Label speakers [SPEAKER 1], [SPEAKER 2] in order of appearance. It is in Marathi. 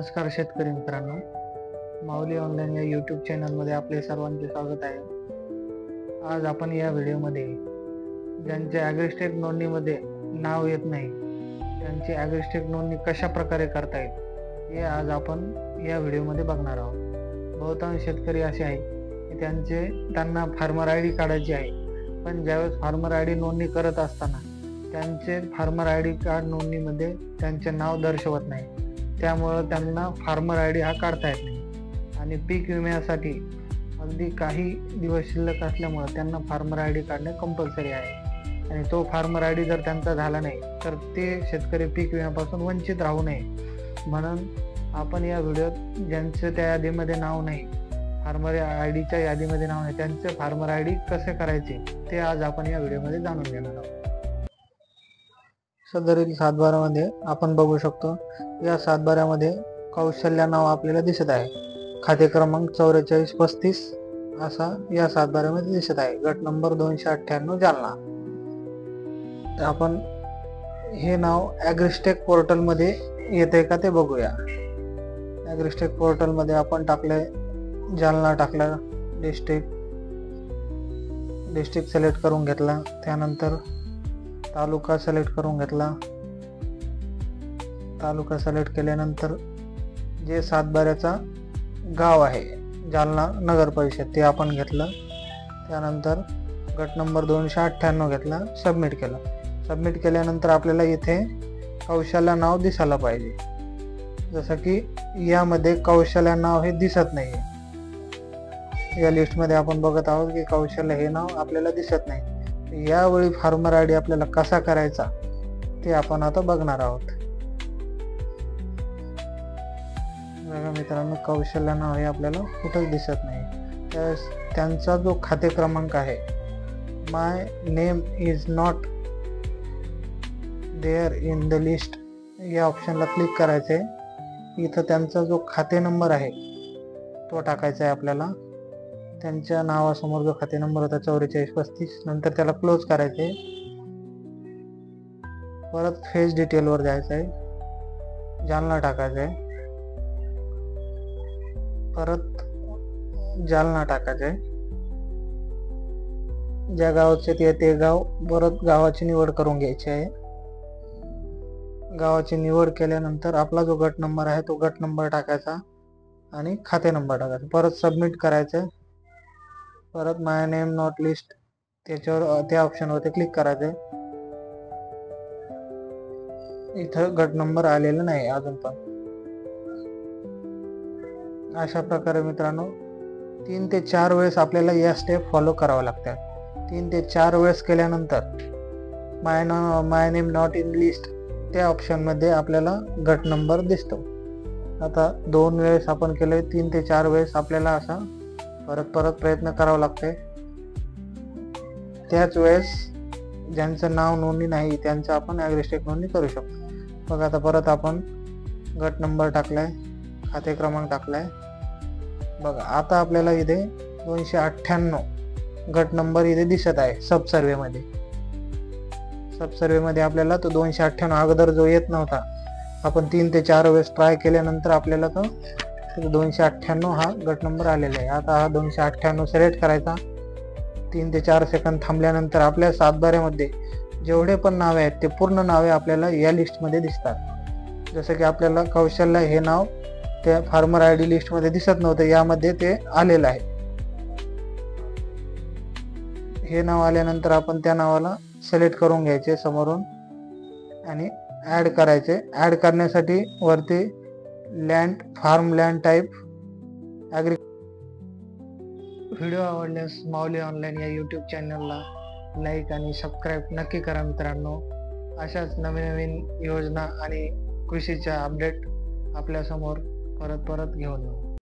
[SPEAKER 1] नमस्कार शेतकरी मित्रांनो, माऊली ऑनलाईन या यूट्यूब चॅनलमध्ये आपले सर्वांचे स्वागत आहे. आज आपण या व्हिडिओमध्ये ज्यांचे ॲग्रिस्टेक नोंदणीमध्ये नाव येत नाही त्यांची ॲग्रिस्टेक नोंदणी कशा प्रकारे करता येईल हे आज आपण या व्हिडिओमध्ये बघणार आहोत. बहुतांश शेतकरी असे आहे की त्यांना फार्मर आय डी काढायची आहे, पण ज्यावेळेस फार्मर आय डी नोंदणी करत असताना त्यांचे फार्मर आय डी कार्ड नोंदणीमध्ये त्यांचे नाव दर्शवत नाही. त्यामुळं त्यांना फार्मर आय डी हा काढता येत नाही आणि पीक विम्यासाठी अगदी काही दिवस शिल्लक असल्यामुळं त्यांना फार्मर आय डी काढणे कंपल्सरी आहे आणि तो फार्मर आय डी जर त्यांचा झाला नाही तर ते शेतकरी पीक विम्यापासून वंचित राहू नये म्हणून आपण या व्हिडिओत ज्यांचे त्या यादीमध्ये नाव नाही, फार्मर आय डीच्या यादीमध्ये नाव नाही, त्यांचे फार्मर आय डी कसे करायचे ते आज आपण या व्हिडिओमध्ये जाणून घेणार आहोत. सदरील सातबारामध्ये आपण बघू शकतो, या सातबाऱ्यामध्ये कौशल्या नाव आपल्याला दिसत आहे. खाते क्रमांक 4435 असा या सातबाऱ्यामध्ये दिसत आहे. गट नंबर 298 जालना. आपण हे नाव ॲग्रिस्टेक पोर्टलमध्ये येते का ते बघूया. ॲग्रिस्टेक पोर्टलमध्ये आपण टाकले जालना, टाकला डिस्ट्रिक्ट सिलेक्ट करून घेतला, त्यानंतर तालुका सिलेक्ट करून घेतला. तालुका सिलेक्ट केल्यानंतर जे सातबाऱ्याचा गाव आहे जालना नगर परिषद ते आपण घेतलं. त्यानंतर गट नंबर 298 घेतला, सबमिट केलं. सबमिट केल्यानंतर आपल्याला इथे कौशल्या नाव दिसायला पाहिजे. जसं की यामध्ये कौशल्या नाव हे दिसत नाही. या लिस्टमध्ये आपण बघत आहोत की कौशल्या हे नाव आपल्याला दिसत नाही. यावेळी फार्मर आय डी आपल्याला कसा करायचा ते आपण आता बघणार आहोत. बघा मित्रांनो, कौशल्या नाव हे आपल्याला कुठंच दिसत नाही. त्यांचा जो खाते क्रमांक आहे, my name is not there in the list या ऑप्शनला क्लिक करायचं आहे. इथं त्यांचा जो खाते नंबर आहे तो टाकायचा आहे आपल्याला. त्यांच्या नावासमोर जो खाते नंबर होता 4435, नंतर त्याला क्लोज करायचे. परत फेज डिटेल वर जायचं आहे, जालना टाकायचं आहे, परत जालना टाकायचं आहे. ज्या गावाचे ते गाव, परत गावाची निवड करून घ्यायची आहे. गावाची निवड केल्यानंतर आपला जो गट नंबर आहे तो गट नंबर टाकायचा आणि खाते नंबर टाकायचा. परत सबमिट करायचं. परत माय नेम नॉट लिस्ट त्याच्यावर त्या ऑप्शनवरती क्लिक करायचं. इथं गट नंबर आलेला नाही अजून पण. अशा प्रकारे मित्रांनो 3 ते 4 वेळेस आपल्याला या स्टेप फॉलो करावं लागतात. 3 ते 4 वेळेस केल्यानंतर माय नेम नॉट इन लिस्ट त्या ऑप्शन मध्ये आपल्याला गट नंबर दिसतो. आता 2 वेळेस आपण केले, 3 ते 4 वेळेस आपल्याला असा परत प्रयत्न करावा लागते. त्याच वेळेस ज्यांचं नाव नोंदणी नाही त्यांचं आपण ॲग्रिस्टेक नोंदणी करू शकतो. बघा आता परत आपण गट नंबर टाकलाय, खाते क्रमांक टाकलाय. बघा आता आपल्याला इथे 298 गट नंबर इथे दिसत आहे सब सर्वे मध्ये. सब सर्वे मध्ये आपल्याला तो 298 अगोदर जो येत नव्हता, आपण 3 ते 4 वेळेस ट्राय केल्यानंतर आपल्याला तो 298 हा गट नंबर आलेला आहे. आता हा 298 सिलेक्ट करायचा. 3 ते 4 सेकंद थांबल्यानंतर आपल्या सातबाऱ्यामध्ये जेवढे पण नावे आहेत ते पूर्ण नावे आपल्याला या लिस्टमध्ये दिसतात. जसं की आपल्याला कौशल्या हे नाव त्या फार्मर आय डी लिस्टमध्ये दिसत नव्हतं, यामध्ये ते आलेलं आहे. हे नाव आल्यानंतर आपण त्या नावाला सिलेक्ट करून घ्यायचे समोरून आणि ॲड करायचे. ॲड करण्यासाठी वरती land, farm land type agri. Video आवडल्यास माऊली ऑनलाईन या यूट्यूब चॅनलला लाईक आणि सबस्क्राईब नक्की करा मित्रांनो. अशाच नवीन योजना आणि कृषीच्या अपडेट आपल्यासमोर परत घेऊन येऊ.